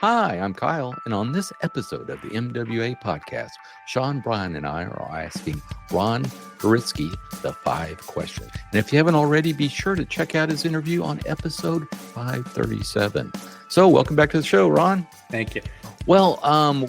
Hi, I'm Kyle, and on this episode of the MWA podcast, Sean, Brian, and I are asking Ron Guritzky the 5 questions. And if you haven't already, be sure to check out his interview on episode 537. So, welcome back to the show, Ron. Thank you. Well,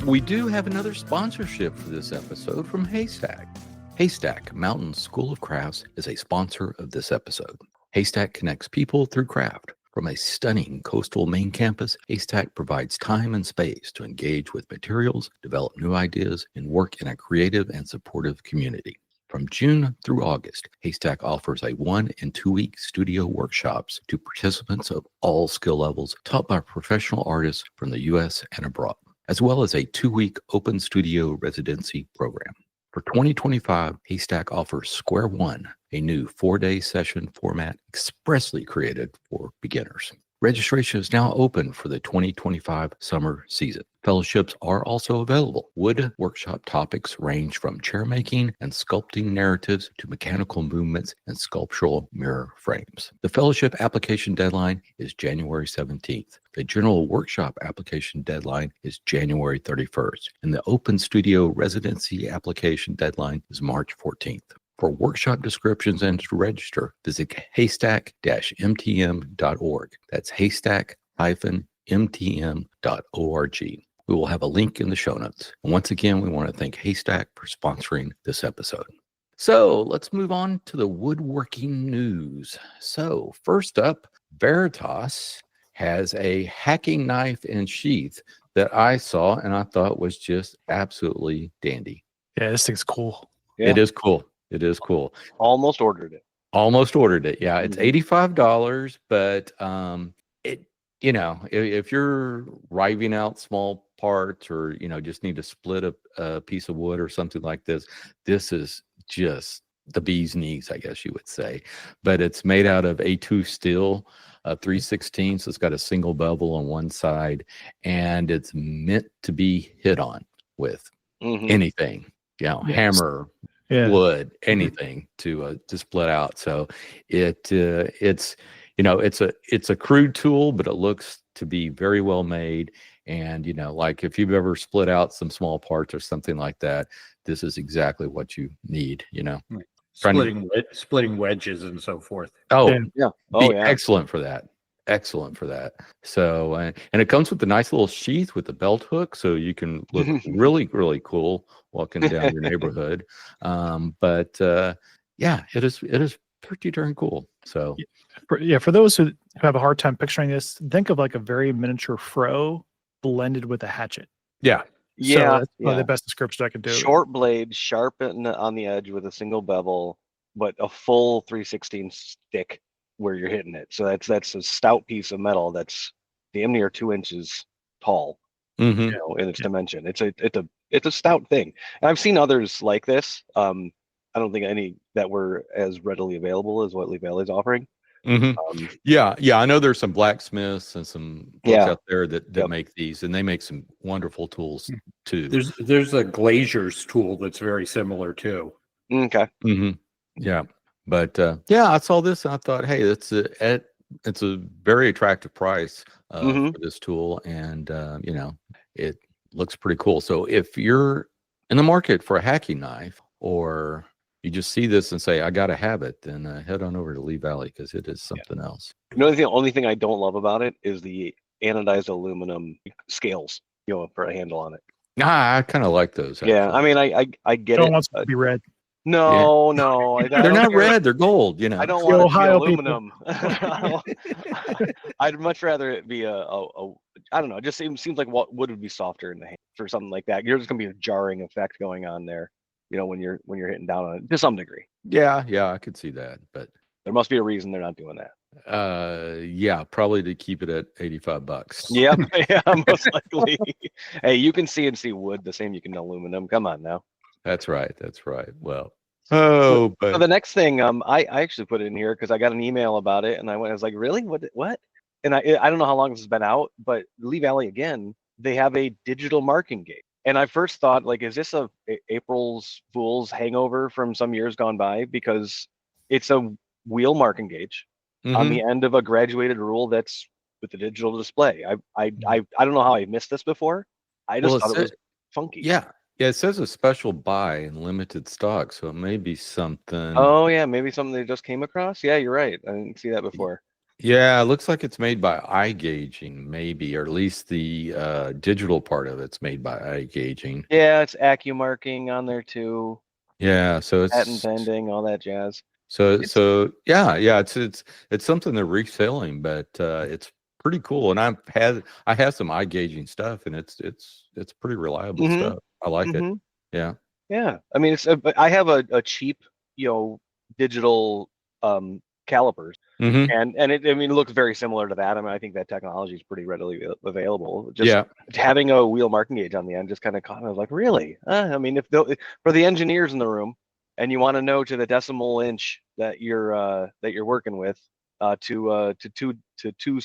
we do have another sponsorship for this episode from Haystack. Haystack Mountain School of Crafts is a sponsor of this episode. Haystack connects people through craft. From a stunning coastal main campus, Haystack provides time and space to engage with materials, develop new ideas, and work in a creative and supportive community. From June through August, Haystack offers a 1- and 2-week studio workshops to participants of all skill levels taught by professional artists from the U.S. and abroad, as well as a 2-week open studio residency program. For 2025, Haystack offers Square One, a new 4-day session format expressly created for beginners. Registration is now open for the 2025 summer season. Fellowships are also available. Wood workshop topics range from chair making and sculpting narratives to mechanical movements and sculptural mirror frames. The fellowship application deadline is January 17th. The general workshop application deadline is January 31st, and the open studio residency application deadline is March 14th. For workshop descriptions and to register, visit haystack-mtm.org. That's haystack-mtm.org. We will have a link in the show notes. And once again, we want to thank Haystack for sponsoring this episode. So let's move on to the woodworking news. So first up, Veritas has a hacking knife and sheath that I saw and I thought was just absolutely dandy. Yeah, this thing's cool. Yeah. It is cool. It is cool. Almost ordered it. Yeah, it's $85, but if you're riving out small parts or just need to split a piece of wood or something like this, this is just the bee's knees, I guess you would say. But it's made out of A2 steel, 3/16, so it's got a single bevel on one side, and it's meant to be hit on with anything, hammer. Yeah. Wood, anything to split out. So it's a crude tool, but it looks to be very well made. And like if you've ever split out some small parts or something like that, this is exactly what you need. Splitting wedges and so forth. Oh yeah, excellent for that. Excellent for that. So and it comes with a nice little sheath with a belt hook, so you can look really, really cool walking down your neighborhood. But it is pretty darn cool. So for those who have a hard time picturing this, think of like a very miniature fro blended with a hatchet. Yeah. So that's one of the best descriptions I could do. Short blade, sharp on the edge with a single bevel, but a full 3/16 stick where you're hitting it. So that's a stout piece of metal that's damn near 2 inches tall, in its dimension. It's a stout thing. And I've seen others like this. I don't think any that were as readily available as what Lee Valley's offering. I know there's some blacksmiths and some folks out there that make these, and they make some wonderful tools too. There's a glazier's tool that's very similar too. Okay. Yeah. But I saw this and I thought, hey, it's a very attractive price for this tool, and it looks pretty cool. So if you're in the market for a hacking knife, or you just see this and say, I got to have it, then head on over to Lee Valley, because it is something else. The only thing I don't love about it is the anodized aluminum scales, for a handle on it. I kind of like those. Actually. Yeah, I mean, I get don't it. want it to be red. No, they're not red. They're gold. I don't want Ohio it to be aluminum. I'd much rather it be a I don't know. It just seems like what wood would be softer in the hand for something like that. You're just gonna be a jarring effect going on there, when you're hitting down on it to some degree. Yeah, I could see that, but there must be a reason they're not doing that. Probably to keep it at $85. Yeah, most likely. Hey, you can CNC wood the same you can aluminum. Come on now. That's right. Well, so the next thing, I actually put it in here because I got an email about it, and I was like, really? What? And I don't know how long this has been out, but Lee Valley again, they have a digital marking gauge. And I first thought, like, is this a April's Fool's hangover from some years gone by? Because it's a wheel marking gauge on the end of a graduated rule that's with the digital display. I don't know how I missed this before. I just thought it was funky. Yeah. Yeah, it says a special buy in limited stock, so it may be something. Oh yeah, maybe something they just came across. Yeah, you're right. I didn't see that before. Yeah, it looks like it's made by eye gauging, maybe, or at least the digital part of it's made by eye gauging. Yeah, it's AccuMarking on there too. Yeah, so it's Patent pending, all that jazz. So yeah, it's something they're reselling, but it's pretty cool. And I have some eye gauging stuff, and it's pretty reliable stuff. I like it. Yeah. Yeah. I mean, I have a cheap, digital calipers, and it looks very similar to that. I mean, I think that technology is pretty readily available. Just having a wheel marking gauge on the end just kind of caught me. I was like, really? I mean, for the engineers in the room, and you want to know to the decimal inch that you're working with, to two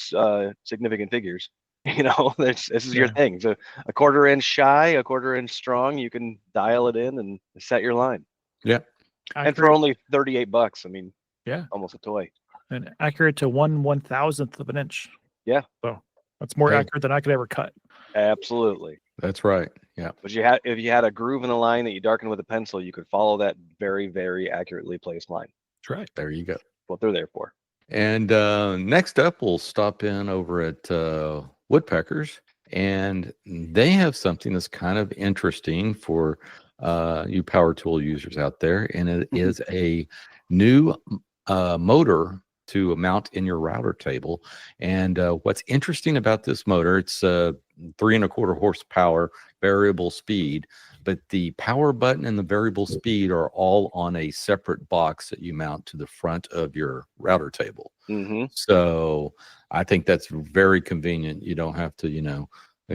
significant figures. This is your thing. So a 1/4 inch shy, a 1/4 inch strong, you can dial it in and set your line. Yeah. And for only $38, I mean, almost a toy. And accurate to 1/1000th of an inch. Yeah. So that's more accurate than I could ever cut. Absolutely. That's right. Yeah. But if you had a groove in the line that you darkened with a pencil, you could follow that very, very accurately placed line. That's right. There you go. What they're there for. And next up, we'll stop in over at Woodpeckers, and they have something that's kind of interesting for you power tool users out there, and it is a new motor to mount in your router table. And what's interesting about this motor, it's 3 1/4 horsepower, variable speed, but the power button and the variable speed are all on a separate box that you mount to the front of your router table. So I think that's very convenient. You don't have to,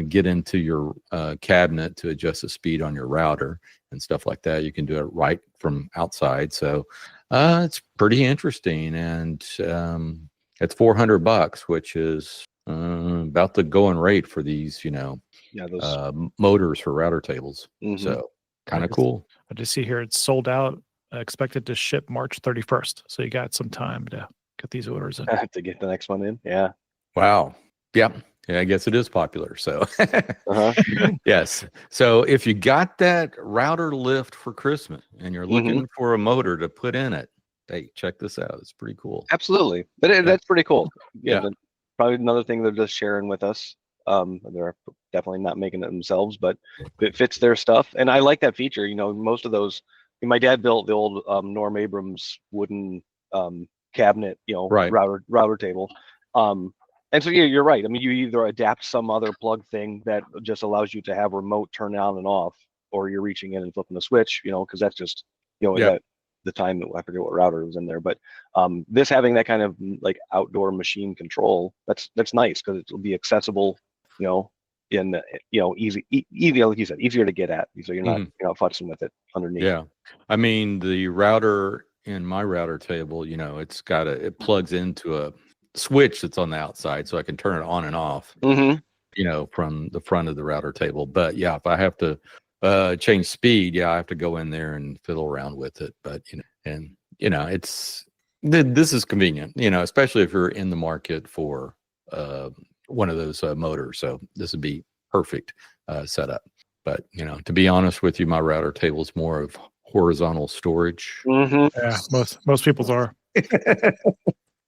get into your cabinet to adjust the speed on your router and stuff like that. You can do it right from outside. So it's pretty interesting. And it's $400, which is about the going rate for these, motors for router tables. So kind of cool. I just see here it's sold out, expected to ship March 31st. So you got some time to get these orders in. To get the next one in. Yeah. Wow. Yeah. Yeah, I guess it is popular. So yes. So if you got that router lift for Christmas and you're looking for a motor to put in it, hey, check this out. It's pretty cool. Absolutely. But that's pretty cool. Yeah. Probably another thing they're just sharing with us. They're definitely not making it themselves, but it fits their stuff. And I like that feature. Most of those, my dad built the old Norm Abrams wooden cabinet, router table. And so you're right. I mean, you either adapt some other plug thing that just allows you to have remote turn on and off, or you're reaching in and flipping the switch, because that's just at the time that I forget what router was in there. But this having that kind of like outdoor machine control, that's nice because it will be accessible, in easy, like you said, easier to get at. So you're not futzing with it underneath. Yeah, I mean the router in my router table, it plugs into a switch that's on the outside, so I can turn it on and off. From the front of the router table. But yeah, if I have to change speed, I have to go in there and fiddle around with it. But it's this is convenient, especially if you're in the market for one of those motors. So this would be perfect setup. But to be honest with you, my router table is more of horizontal storage. Yeah, most people's are.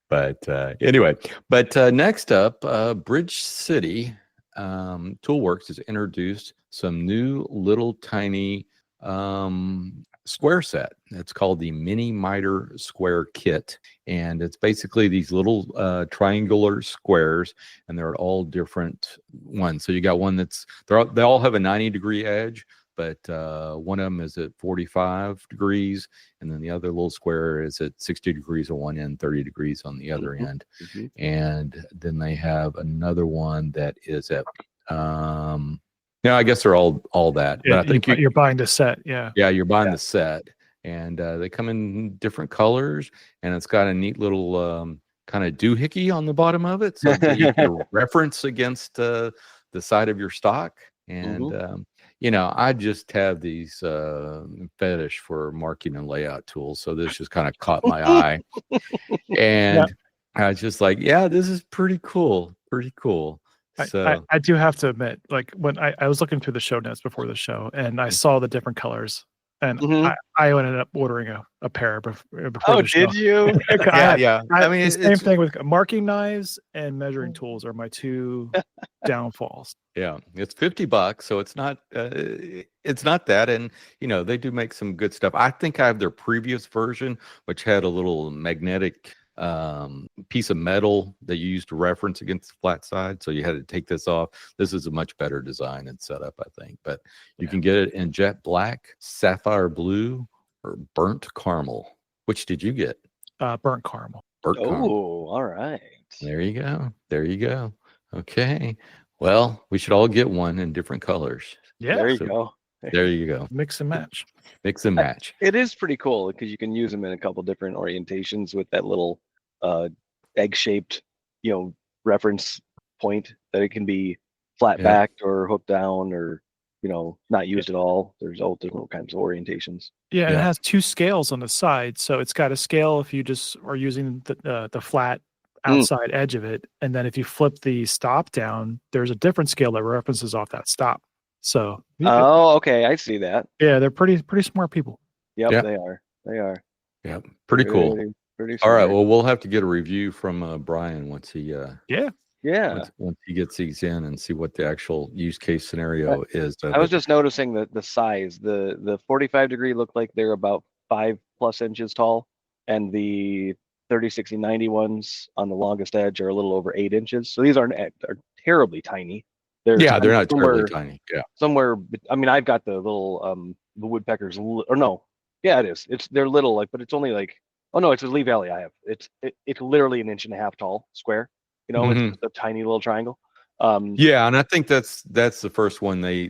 But anyway, next up, Bridge City Toolworks has introduced some new little tiny square set. It's called the Mini Miter Square Kit, and it's basically these little triangular squares, and they're all different ones. So you got one they all have a 90-degree edge, but one of them is at 45 degrees, and then the other little square is at 60 degrees on one end, 30 degrees on the other end. And then they have another one that is at I guess they're all that. Yeah, but I think you're buying the set. Yeah, you're buying the set, and they come in different colors, and it's got a neat little kind of doohickey on the bottom of it, so that you can reference against the side of your stock. And I just have these fetish for marking and layout tools, so this just kind of caught my eye. And I was just like, yeah, this is pretty cool. Pretty cool. So I do have to admit, like when I was looking through the show notes before the show and I saw the different colors and I ended up ordering a pair before Oh, the show. did you? yeah. I mean, the same it's thing with marking knives and measuring tools are my two downfalls. yeah, it's $50, so it's not that, and they do make some good stuff. I think I have their previous version, which had a little magnetic piece of metal that you used to reference against the flat side, so you had to take this off. This is a much better design and setup, I think. But you can get it in jet black, sapphire blue, or burnt caramel. Which did you get? Burnt caramel. Burnt caramel. Oh, all right. There you go. There you go. Okay. Well, we should all get one in different colors. Yeah. There you go. There you go. Mix and match. Mix and match. It is pretty cool because you can use them in a couple different orientations with that little egg-shaped, reference point that it can be flat backed or hooked down or, not used at all. There's all different kinds of orientations. Yeah, it has two scales on the side. So it's got a scale if you just are using the flat outside edge of it. And then if you flip the stop down, there's a different scale that references off that stop. So oh, okay, I see that. Yeah, they're pretty smart people. Yep, they are. They are. Yep, pretty cool. Pretty all right, smart. well, we'll have to get a review from Brian once he once he gets these in and see what the actual use case scenario is. I was just noticing the size. The 45 degree look like they're about 5+ inches tall, and the 30, 60, 90 ones on the longest edge are a little over 8 inches. So these are terribly tiny. They're not terribly tiny. Yeah. Somewhere, I mean, I've got the little the Woodpeckers, or no, yeah, it is. They're little, like, but it's only like, oh no, it's a Lee Valley I have. It's literally 1.5 inches tall, square. It's just a tiny little triangle. Yeah, and I think that's the first one they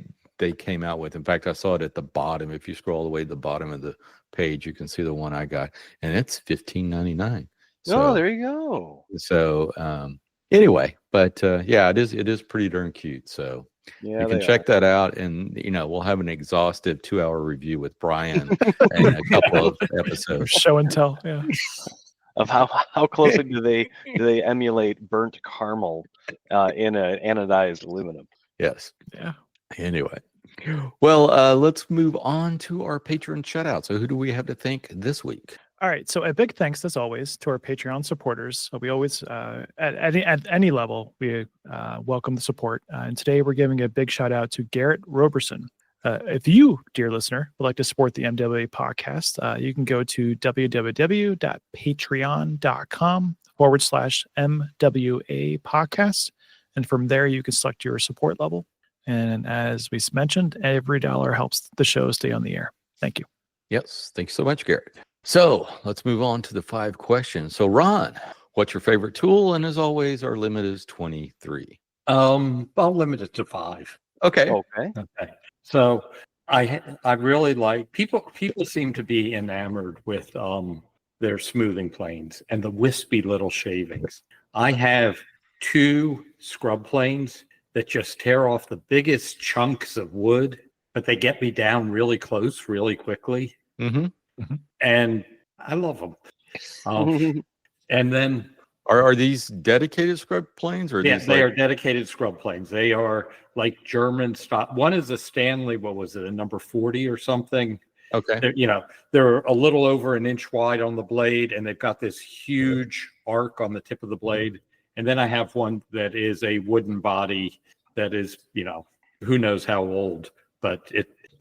came out with. In fact, I saw it at the bottom. If you scroll all the way to the bottom of the page, you can see the one I got, and it's $15.99. So, there you go. So anyway, but yeah, it is pretty darn cute. So you can check that out, and we'll have an exhaustive 2-hour review with Brian and a couple of episodes. Show and tell, yeah. Of how closely do they emulate burnt caramel in an anodized aluminum? Yes. Yeah. Anyway, well, let's move on to our patron shout out. So who do we have to thank this week? All right. So a big thanks, as always, to our Patreon supporters. We always, at any level, we welcome the support. And today we're giving a big shout out to Garrett Roberson. If you, dear listener, would like to support the MWA podcast, you can go to www.patreon.com/MWA podcast. And from there, you can select your support level. And as we mentioned, every dollar helps the show stay on the air. Thank you. Yes. Thanks so much, Garrett. So let's move on to the 5 questions. So Ron, what's your favorite tool? And as always, our limit is 23. I'll limit it to 5. Okay. Okay. So I really like people seem to be enamored with their smoothing planes and the wispy little shavings. I have 2 scrub planes that just tear off the biggest chunks of wood, but they get me down really close, really quickly. Mm-hmm. And I love them. And then are these dedicated scrub planes, or they are dedicated scrub planes. They are like German style. One is a Stanley. What was it? A number 40 or something. Okay. They're a little over 1 inch wide on the blade, and they've got this huge arc on the tip of the blade. And then I have one that is a wooden body that is, who knows how old, but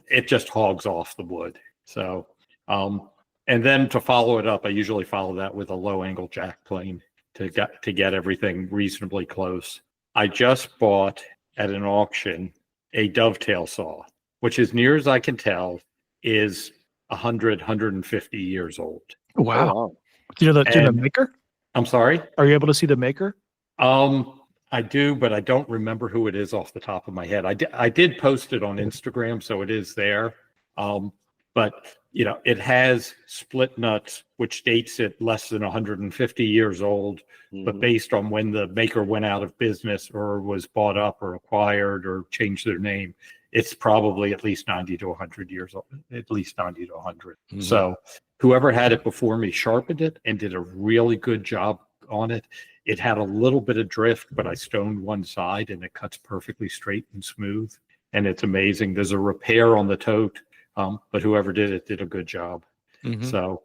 it just hogs off the wood. So, and then to follow it up, I usually follow that with a low angle jack plane to get everything reasonably close. I just bought at an auction a dovetail saw, which, as near as I can tell, is 150 years old. Wow. Oh, wow. Do you know the maker? I'm sorry? Are you able to see the maker? I do, but I don't remember who it is off the top of my head. I did post it on Instagram, so it is there. But it has split nuts, which dates it less than 150 years old. Mm-hmm. But based on when the maker went out of business or was bought up or acquired or changed their name, it's probably at least 90 to 100 years old, at least 90 to 100. Mm-hmm. So whoever had it before me sharpened it and did a really good job on it. It had a little bit of drift, but I stoned one side and it cuts perfectly straight and smooth. And it's amazing. There's a repair on the tote, but whoever did it did a good job. Mhm. So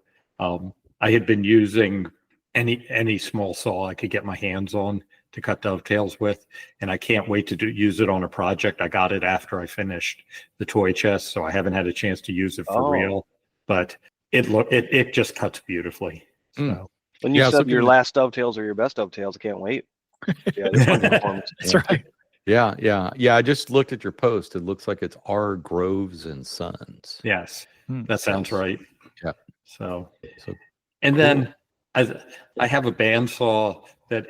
I had been using any small saw I could get my hands on to cut dovetails with, and I can't wait to use it on a project. I got it after I finished the toy chest, so I haven't had a chance to use it for real. But it just cuts beautifully. So When you Yeah, I was said your looking- last dovetails are your best dovetails, I can't wait. Yeah, this one's performance. That's right. Yeah. I just looked at your post. It looks like it's R. Groves and Sons. yes, Hmm. that sounds right. Yeah. So So and cool. then I have a bandsaw that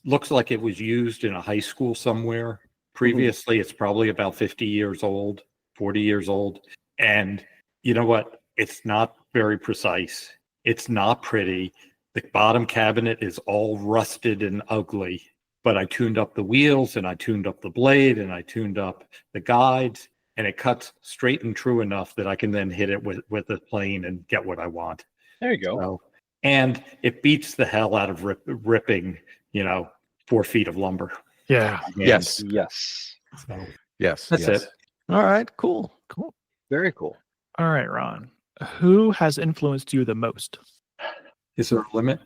looks like it was used in a high school somewhere previously. It's probably about 50 years old, 40 years old. And you know what? It's not very precise. It's not pretty. The bottom cabinet is all rusted and ugly, but I tuned up the wheels and I tuned up the blade and I tuned up the guides, and it cuts straight and true enough that I can then hit it with a plane and get what I want. There you go. So, and it beats the hell out of ripping, 4 feet of lumber. Yeah. Yes. Yes. So Yes. that's yes. it. All right. Cool. Cool. Very cool. All right, Ron. Who has influenced you the most? Is there a limit?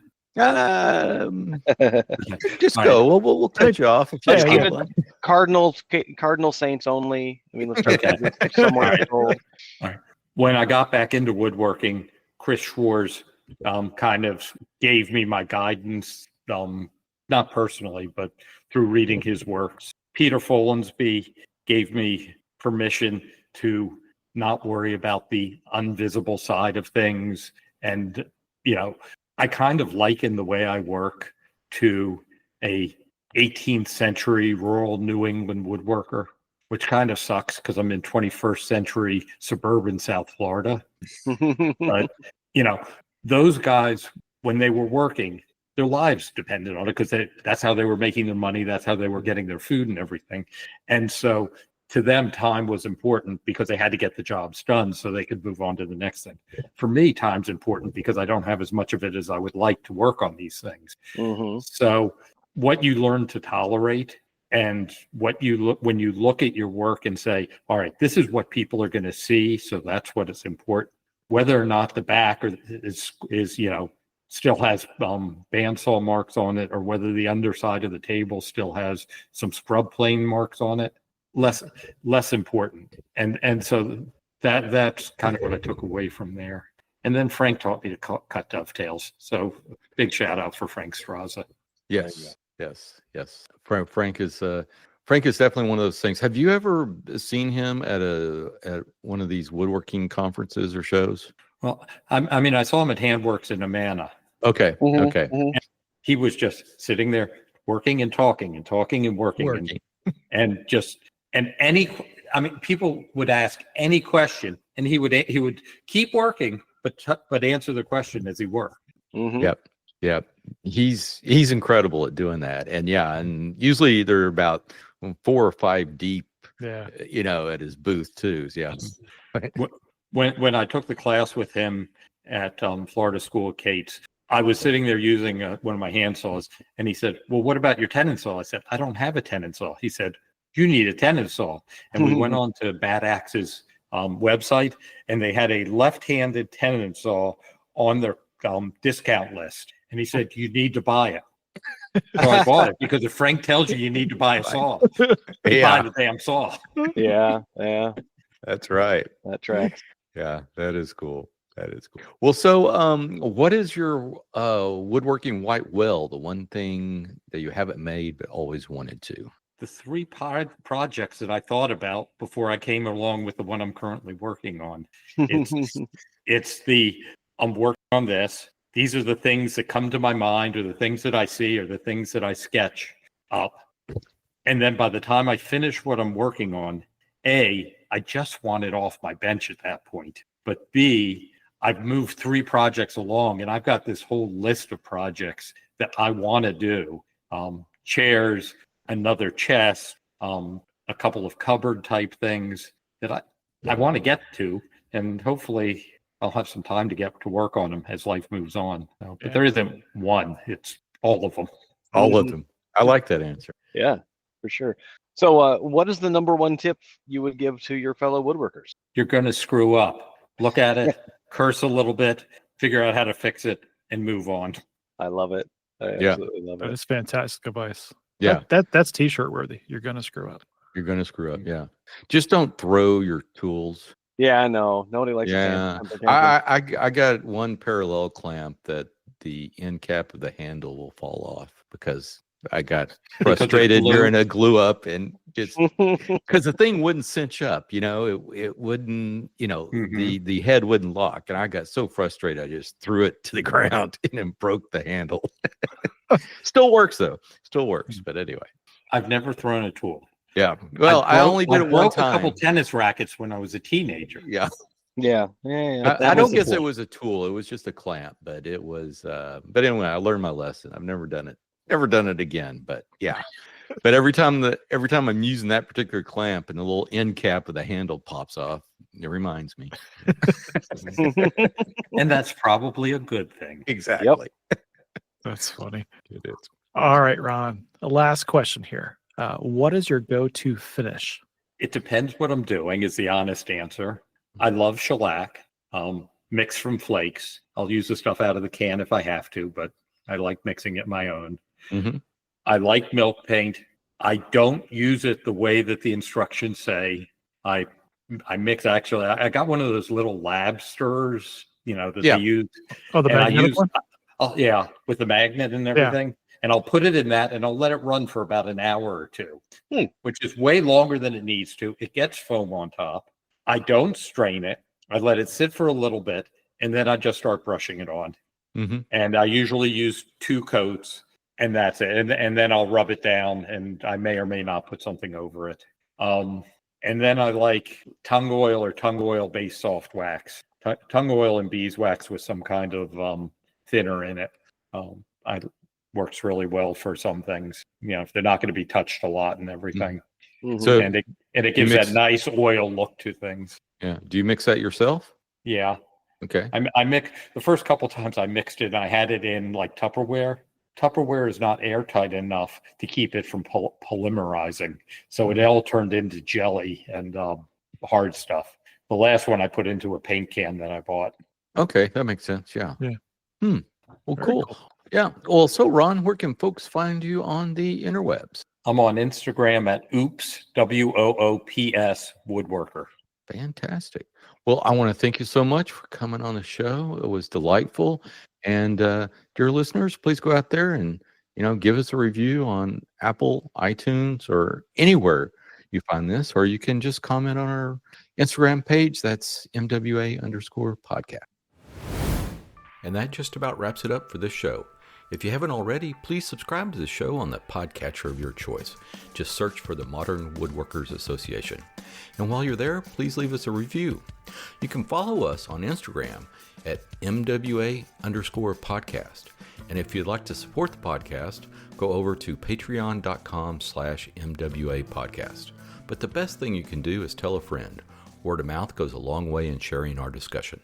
Just All go. We'll cut you off. If you Let's keep have it one. Cardinal Saints only. I mean, let's try to Okay. keep it somewhat controlled. When I got back into woodworking, Chris Schwarz kind of gave me my guidance, not personally, but through reading his works. Peter Folensby gave me permission to not worry about the invisible side of things. And, I kind of liken the way I work to a 18th century rural New England woodworker, which kind of sucks because I'm in 21st century suburban South Florida. But, those guys, when they were working, their lives depended on it because that's how they were making their money. That's how they were getting their food and everything. And so to them, time was important because they had to get the jobs done so they could move on to the next thing. For me, time's important because I don't have as much of it as I would like to work on these things. So what you learn to tolerate and what you look when you look at your work and say, all right, this is what people are going to see. So that's what is important. Whether or not the back is still has bandsaw marks on it, or whether the underside of the table still has some scrub plane marks on it, less important. And so that's kind of what I took away from there. And then Frank taught me to cut dovetails. So big shout out for Frank Straza. Yes. Frank is definitely one of those things. Have you ever seen him at one of these woodworking conferences or shows? Well, I saw him at Handworks in Amana. Okay. Okay. He was just sitting there working and talking and talking and working. And people would ask any question and he would keep working, but answer the question as he worked. Yep. He's incredible at doing that. And usually they're about 4 or 5 deep, at his booth too. Yeah. When I took the class with him at Florida School of Cates, I was sitting there using one of my hand saws, and he said, well, what about your tenon saw? I said, I don't have a tenon saw. He said, you need a tenon saw. And we went on to Bad Axe's website, and they had a left-handed tenon saw on their discount list. And he said, you need to buy it. So I bought it because if Frank tells you need to buy a saw, you buy the damn saw. Yeah. That's right. That tracks. Yeah, that is cool. Well, so what is your woodworking white will, the one thing that you haven't made but always wanted to? The 3 projects that I thought about before I came along with the one I'm currently working on. It's I'm working on this. These are the things that come to my mind, or the things that I see, or the things that I sketch up. And then by the time I finish what I'm working on, A, I just want it off my bench at that point. But B, I've moved 3 projects along, and I've got this whole list of projects that I want to do. Chairs, another chest, a couple of cupboard type things that I want to get to, and hopefully I'll have some time to get to work on them as life moves on. But there isn't one. It's All of them. All of them. I like that answer. Yeah, for sure. So, what is the number one tip you would give to your fellow woodworkers? You're going to screw up. Look at it, curse a little bit, figure out how to fix it, and move on. I love it. I Yeah. absolutely love That it. is fantastic advice. Yeah. That's t-shirt worthy. You're gonna screw up. You're going to screw up. Yeah. Just don't throw your tools. Yeah, I know. Nobody likes Yeah. a temper tantrum. I got one parallel clamp that the end cap of the handle will fall off because I got frustrated during a glue up and just because the thing wouldn't cinch up, it wouldn't, the head wouldn't lock. And I got so frustrated, I just threw it to the ground and then broke the handle. Still works though. Still works. But anyway. I've never thrown a tool. Yeah. Well, I only did it one broke time. a couple tennis rackets when I was a teenager. Yeah. Yeah. I don't guess it was a tool. It was just a clamp, but it was, but anyway, I learned my lesson. I've never done it again, but yeah. But every time I'm using that particular clamp and the little end cap of the handle pops off, it reminds me. And that's probably a good thing. Exactly. That's funny. It is. All right, Ron. The last question here. What is your go-to finish? It depends what I'm doing is the honest answer. I love shellac, mixed from flakes. I'll use the stuff out of the can if I have to, but I like mixing it my own. Mm-hmm. I like milk paint. I don't use it the way that the instructions say. I mix, actually, I got one of those little lab stirrers, that they use. Oh, the magnetic one? Yeah, with the magnet and everything. Yeah. And I'll put it in that and I'll let it run for about an hour or two, which is way longer than it needs to. It gets foam on top. I don't strain it. I let it sit for a little bit and then I just start brushing it on. Mm-hmm. And I usually use 2 coats and that's it. And then I'll rub it down and I may or may not put something over it. And then I like tung oil based soft wax. Tung oil and beeswax with some kind of thinner in it. Works really well for some things, if they're not going to be touched a lot and everything. Mm-hmm. So and it gives that nice oil look to things. Yeah. Do you mix that yourself? Yeah. Okay. I mix the first couple times I mixed it and I had it in like Tupperware. Tupperware is not airtight enough to keep it from polymerizing. So it all turned into jelly and hard stuff. The last one I put into a paint can that I bought. Okay. That makes sense. Yeah. Yeah. Well, cool. Yeah. Well, so Ron, where can folks find you on the interwebs? I'm on Instagram at Obst, WOOPS Woodworker. Fantastic. Well, I want to thank you so much for coming on the show. It was delightful. And dear listeners, please go out there and, give us a review on Apple, iTunes, or anywhere you find this, or you can just comment on our Instagram page. That's MWA_podcast. And that just about wraps it up for this show. If you haven't already, please subscribe to the show on the podcatcher of your choice. Just search for the Modern Woodworkers Association. And while you're there, please leave us a review. You can follow us on Instagram at MWA_podcast. And if you'd like to support the podcast, go over to patreon.com/MWA podcast. But the best thing you can do is tell a friend. Word of mouth goes a long way in sharing our discussion.